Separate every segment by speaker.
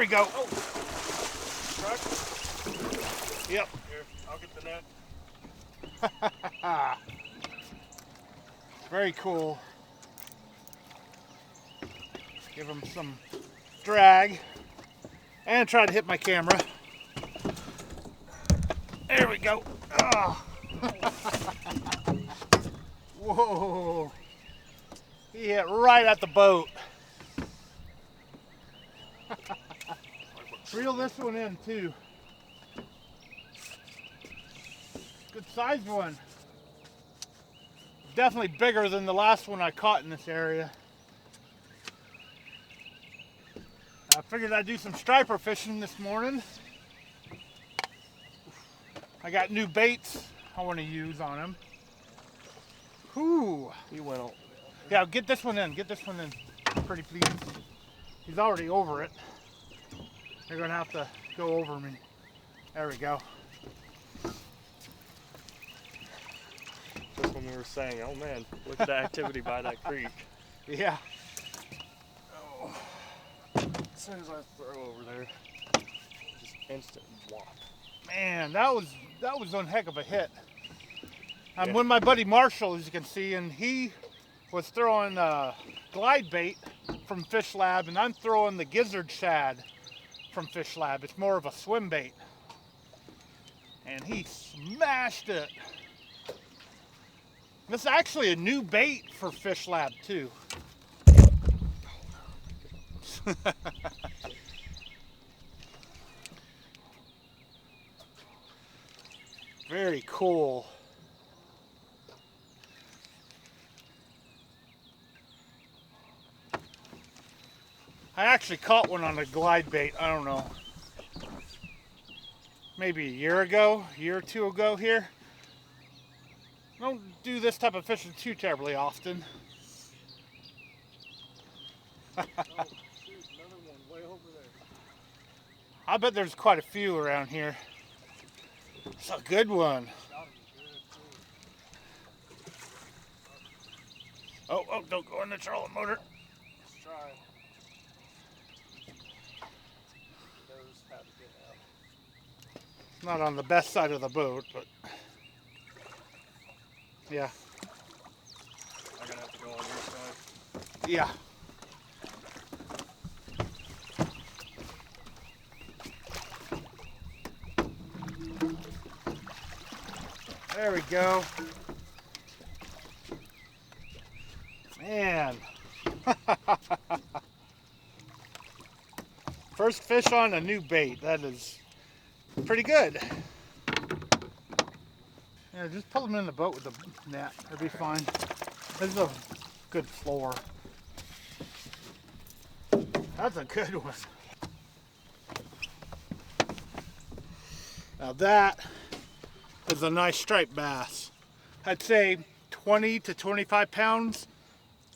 Speaker 1: we go.
Speaker 2: Oh. Truck?
Speaker 1: Yep.
Speaker 2: Here, I'll get the net.
Speaker 1: Very cool. Give him some drag and try to hit my camera. There we go. Oh. Whoa. He hit right at the boat. Reel this one in too. Good sized one. Definitely bigger than the last one I caught in this area. I figured I'd do some striper fishing this morning. I got new baits I want to use on him. Whoo!
Speaker 2: He went over.
Speaker 1: Yeah, get this one in. Get this one in. Pretty please. He's already over it. You're gonna have to go over me. There we go.
Speaker 2: Just when we were saying, oh man, look at the activity by that creek.
Speaker 1: Yeah.
Speaker 2: Oh. As soon as I throw over there, just instant whop.
Speaker 1: Man, that was one heck of a hit. I'm
Speaker 2: Yeah.
Speaker 1: with my buddy Marshall, as you can see, and he was throwing glide bait from FishLab, and I'm throwing the Gizzard shad from FishLab. It's more of a swim bait. And he smashed it. This is actually a new bait for FishLab too. Very cool. I actually caught one on a glide bait, I don't know, maybe a year or two ago here. I don't do this type of fishing too terribly often.
Speaker 2: Oh, shoot, another one way over there.
Speaker 1: I bet there's quite a few around here. It's a good one.
Speaker 2: Gotta be good, too.
Speaker 1: Oh, don't go in the trolling motor.
Speaker 2: Let's try. Those have to get out.
Speaker 1: Not on the best side of the boat, but yeah.
Speaker 2: I'm gonna have to go on your side.
Speaker 1: Yeah. There we go. Man. First fish on a new bait. That is pretty good. Yeah, just pull them in the boat with the net. It'll be fine. This is a good floor. That's a good one. Now that is a nice striped bass. I'd say 20 to 25 pounds,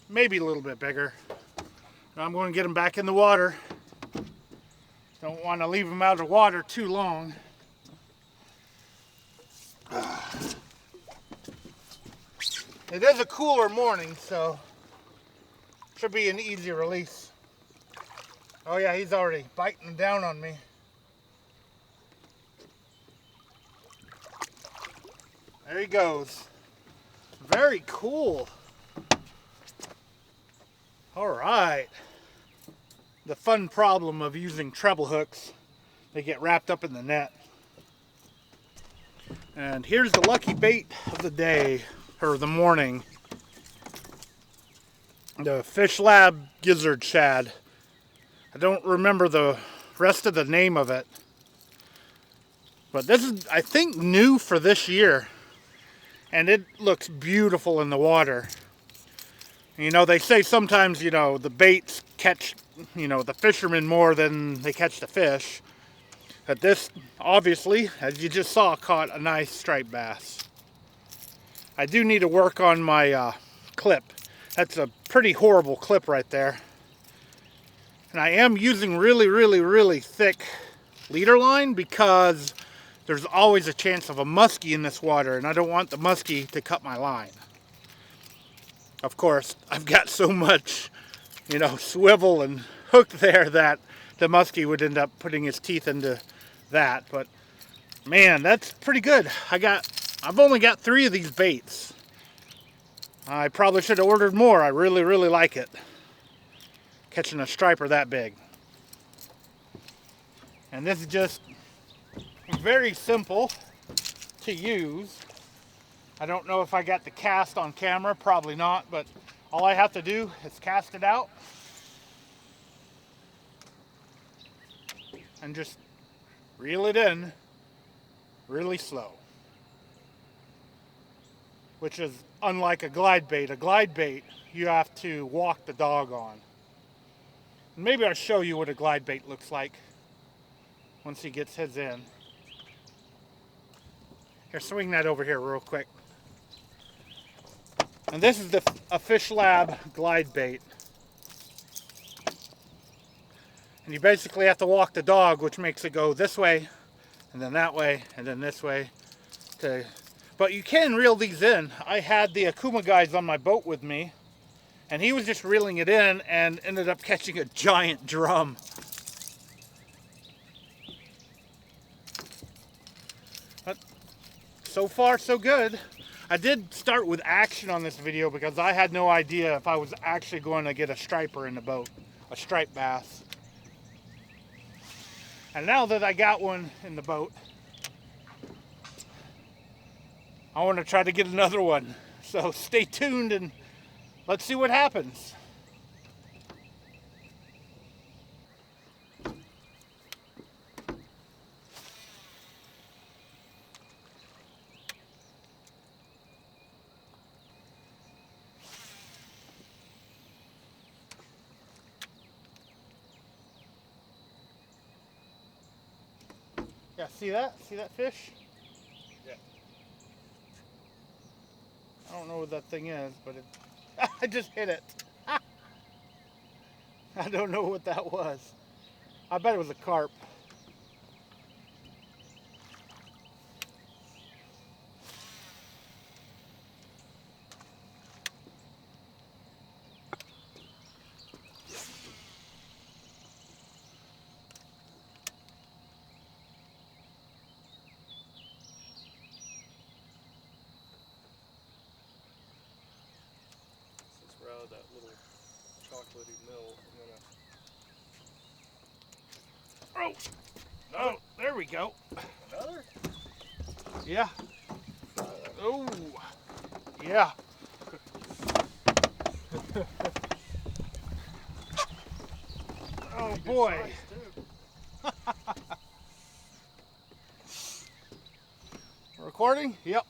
Speaker 1: maybe a little bit bigger. I'm going to get him back in the water. Don't want to leave him out of the water too long. It is a cooler morning, so should be an easy release. Oh yeah, he's already biting down on me. There he goes. Very cool. All right. The fun problem of using treble hooks, they get wrapped up in the net. And here's the lucky bait of the day, or the morning. The FishLab Gizzard shad. I don't remember the rest of the name of it. But this is, I think, new for this year. And it looks beautiful in the water. You know, they say sometimes, you know, the baits catch, you know, the fishermen more than they catch the fish. But this, obviously, as you just saw, caught a nice striped bass. I do need to work on my clip. That's a pretty horrible clip right there. And I am using really thick leader line because there's always a chance of a muskie in this water, and I don't want the muskie to cut my line. Of course, I've got so much, you know, swivel and hook there that the muskie would end up putting his teeth into that. But man, that's pretty good. I've only got 3 of these baits. I probably should have ordered more. I really, really like it. Catching a striper that big. And this is just very simple to use. I don't know if I got the cast on camera, probably not, but all I have to do is cast it out and just reel it in really slow. Which is unlike a glide bait. A glide bait, you have to walk the dog on. Maybe I'll show you what a glide bait looks like once he gets his in. Here, swing that over here real quick. And this is a FishLab glide bait. And you basically have to walk the dog, which makes it go this way, and then that way, and then this way. But you can reel these in. I had the Akuma guys on my boat with me, and he was just reeling it in and ended up catching a giant drum. But so far, so good. I did start with action on this video because I had no idea if I was actually going to get a striper in the boat, a striped bass. And now that I got one in the boat, I want to try to get another one. So stay tuned and let's see what happens. Yeah, see that? See that fish?
Speaker 2: Yeah.
Speaker 1: I don't know what that thing is, but I just hit it. I don't know what that was. I bet it was a carp.
Speaker 2: That little chocolatey milk.
Speaker 1: Oh, there we go.
Speaker 2: Another?
Speaker 1: Yeah. Oh, yeah. Oh boy. Recording? Yep.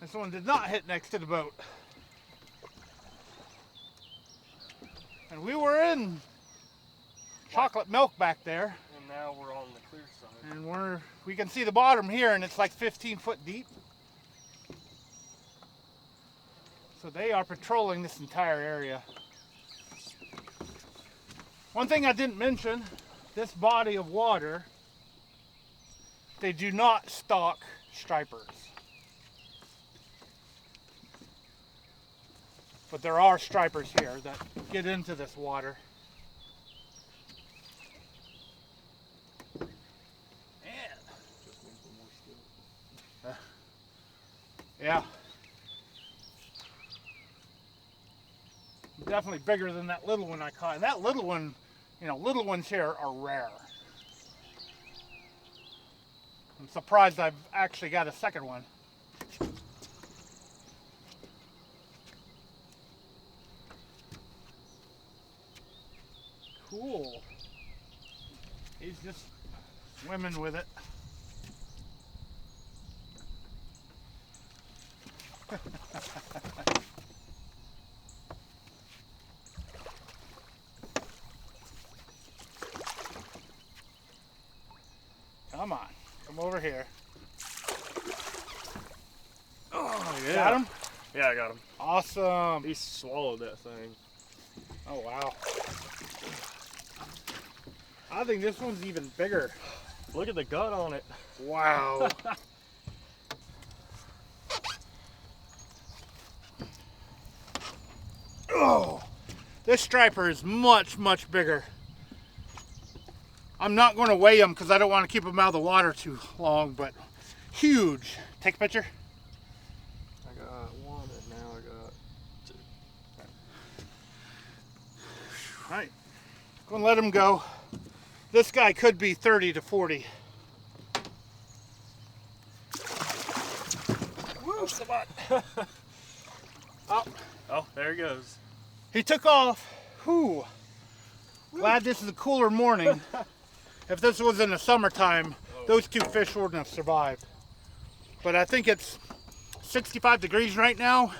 Speaker 1: This one did not hit next to the boat. And we were in chocolate milk back there.
Speaker 2: And now we're on the clear side.
Speaker 1: And we can see the bottom here, and it's like 15 foot deep. So they are patrolling this entire area. One thing I didn't mention, this body of water, they do not stock stripers. But there are stripers here that get into this water. Man. Yeah. Definitely bigger than that little one I caught. And that little one, you know, little ones here are rare. I'm surprised I've actually got a second one. Cool. He's just swimming with it. Come on, come over here.
Speaker 2: Oh, yeah.
Speaker 1: Got him?
Speaker 2: Yeah, I got him.
Speaker 1: Awesome.
Speaker 2: He swallowed that thing.
Speaker 1: Oh, wow. I think this one's even bigger.
Speaker 2: Look at the gut on it.
Speaker 1: Wow. Oh, this striper is much, much bigger I'm not going to weigh them because I don't want to keep them out of the water too long, but huge. Take a picture.
Speaker 2: I got one and now I got two.
Speaker 1: All right, going to let him go. This guy could be 30 to 40.
Speaker 2: Woo!
Speaker 1: Oh,
Speaker 2: Oh, there he goes.
Speaker 1: he took off. Whew. Glad this is a cooler morning. If this was in the summertime, those two fish wouldn't have survived. But I think it's 65 degrees right now.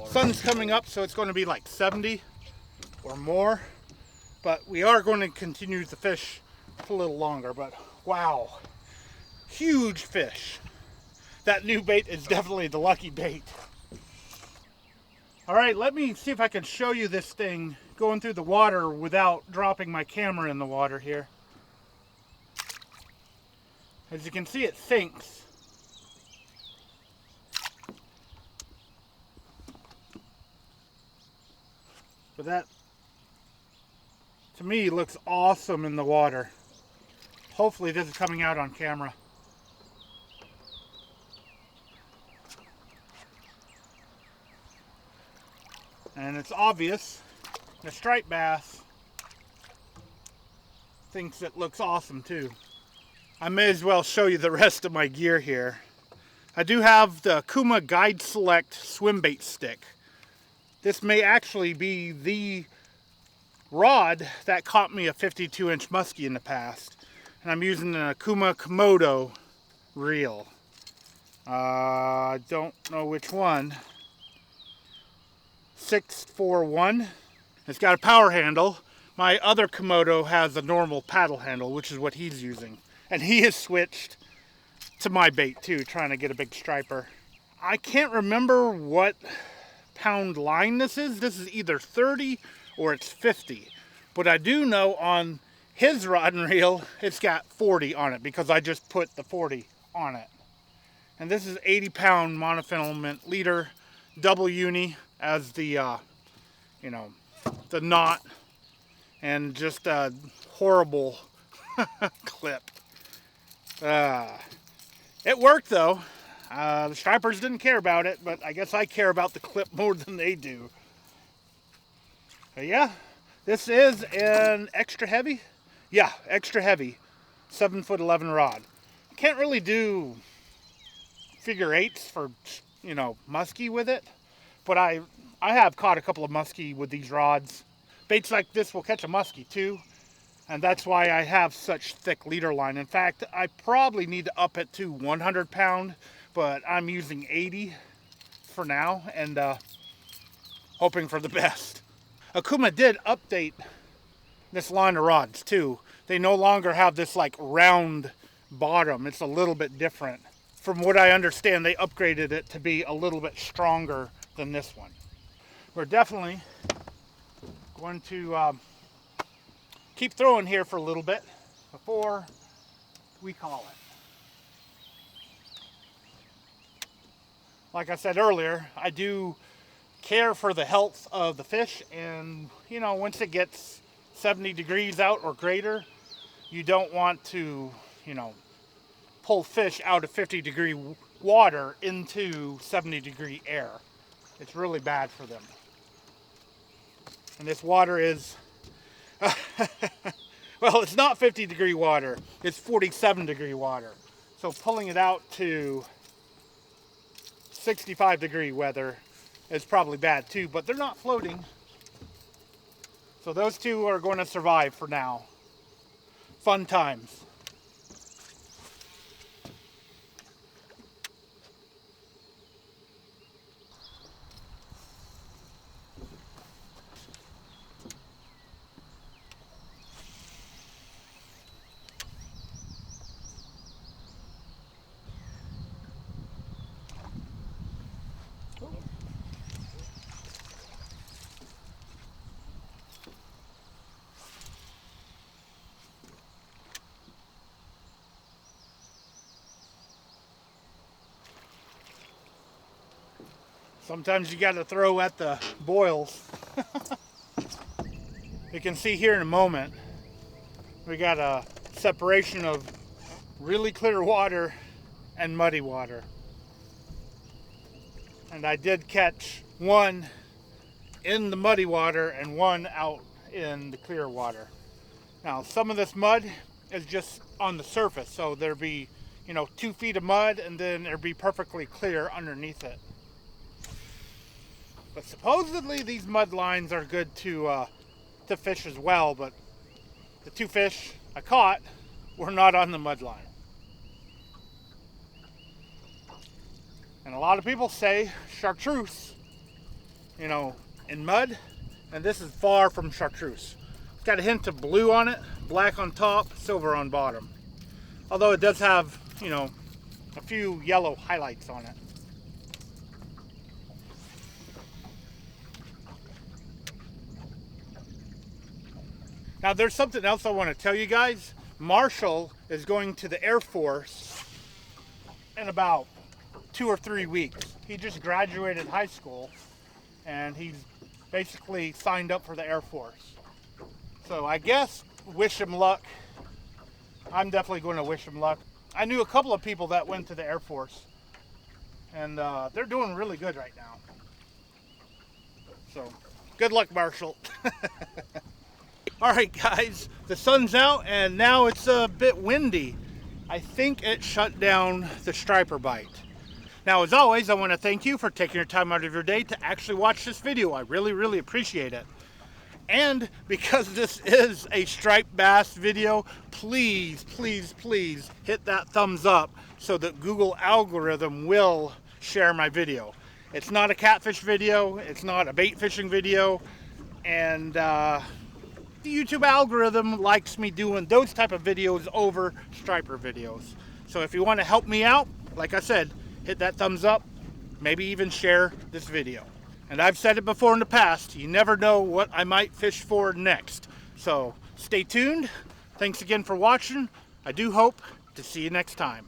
Speaker 1: Sun's coming up, so it's going to be like 70 or more. But we are going to continue to fish a little longer. But wow, huge fish. That new bait is definitely the lucky bait. All right, let me see if I can show you this thing going through the water without dropping my camera in the water here. As you can see, it sinks. But that, to me, looks awesome in the water. Hopefully this is coming out on camera. And it's obvious, the striped bass thinks it looks awesome too. I may as well show you the rest of my gear here. I do have the Kuma Guide Select Swimbait stick. This may actually be the rod that caught me a 52-inch muskie in the past. And I'm using a Kuma Komodo reel. I don't know which one. 641. It's got a power handle. My other Komodo has a normal paddle handle, which is what he's using. And he has switched to my bait too, trying to get a big striper. I can't remember what pound line this is. This is either 30 or it's 50. But I do know on his rod and reel, it's got 40 on it because I just put the 40 on it. And this is 80-pound monofilament leader, double uni as the, the knot, and just a horrible clip. It worked though. The stripers didn't care about it, but I guess I care about the clip more than they do. But yeah, this is an extra heavy. Yeah, extra heavy, 7'11" rod. Can't really do figure eights for, muskie with it, but I have caught a couple of muskie with these rods. Baits like this will catch a muskie too. And that's why I have such thick leader line. In fact, I probably need to up it to 100 pound, but I'm using 80 for now and hoping for the best. Akuma did update this line of rods too. They no longer have this like round bottom. It's a little bit different. From what I understand, they upgraded it to be a little bit stronger than this one. We're definitely going to keep throwing here for a little bit before we call it. Like I said earlier, I do care for the health of the fish, and once it gets 70 degrees out or greater, you don't want to pull fish out of 50-degree water into 70-degree air. It's really bad for them. And this water is well, it's not 50-degree water, it's 47-degree water. So pulling it out to 65-degree weather is probably bad too, but they're not floating. So those two are going to survive for now. Fun times. Sometimes you got to throw at the boils. You can see here in a moment, we got a separation of really clear water and muddy water. And I did catch one in the muddy water and one out in the clear water. Now, some of this mud is just on the surface, so there'd be, 2 feet of mud, and then it'd be perfectly clear underneath it. But supposedly these mud lines are good to fish as well, but the 2 fish I caught were not on the mud line. And a lot of people say chartreuse, in mud, and this is far from chartreuse. It's got a hint of blue on it, black on top, silver on bottom. Although it does have, a few yellow highlights on it. Now there's something else I want to tell you guys. Marshall is going to the Air Force in about 2 or 3 weeks. He just graduated high school and he's basically signed up for the Air Force. So I guess wish him luck. I'm definitely going to wish him luck. I knew a couple of people that went to the Air Force and they're doing really good right now. So good luck, Marshall. Alright guys, the sun's out and now it's a bit windy. I think it shut down the striper bite. Now as always, I want to thank you for taking your time out of your day to actually watch this video. I really appreciate it. And because this is a striped bass video, please hit that thumbs up so that Google algorithm will share my video. It's not a catfish video, it's not a bait fishing video, and the YouTube algorithm likes me doing those type of videos over striper videos. So if you want to help me out, like I said, hit that thumbs up, maybe even share this video. And I've said it before in the past, you never know what I might fish for next. So stay tuned. Thanks again for watching. I do hope to see you next time.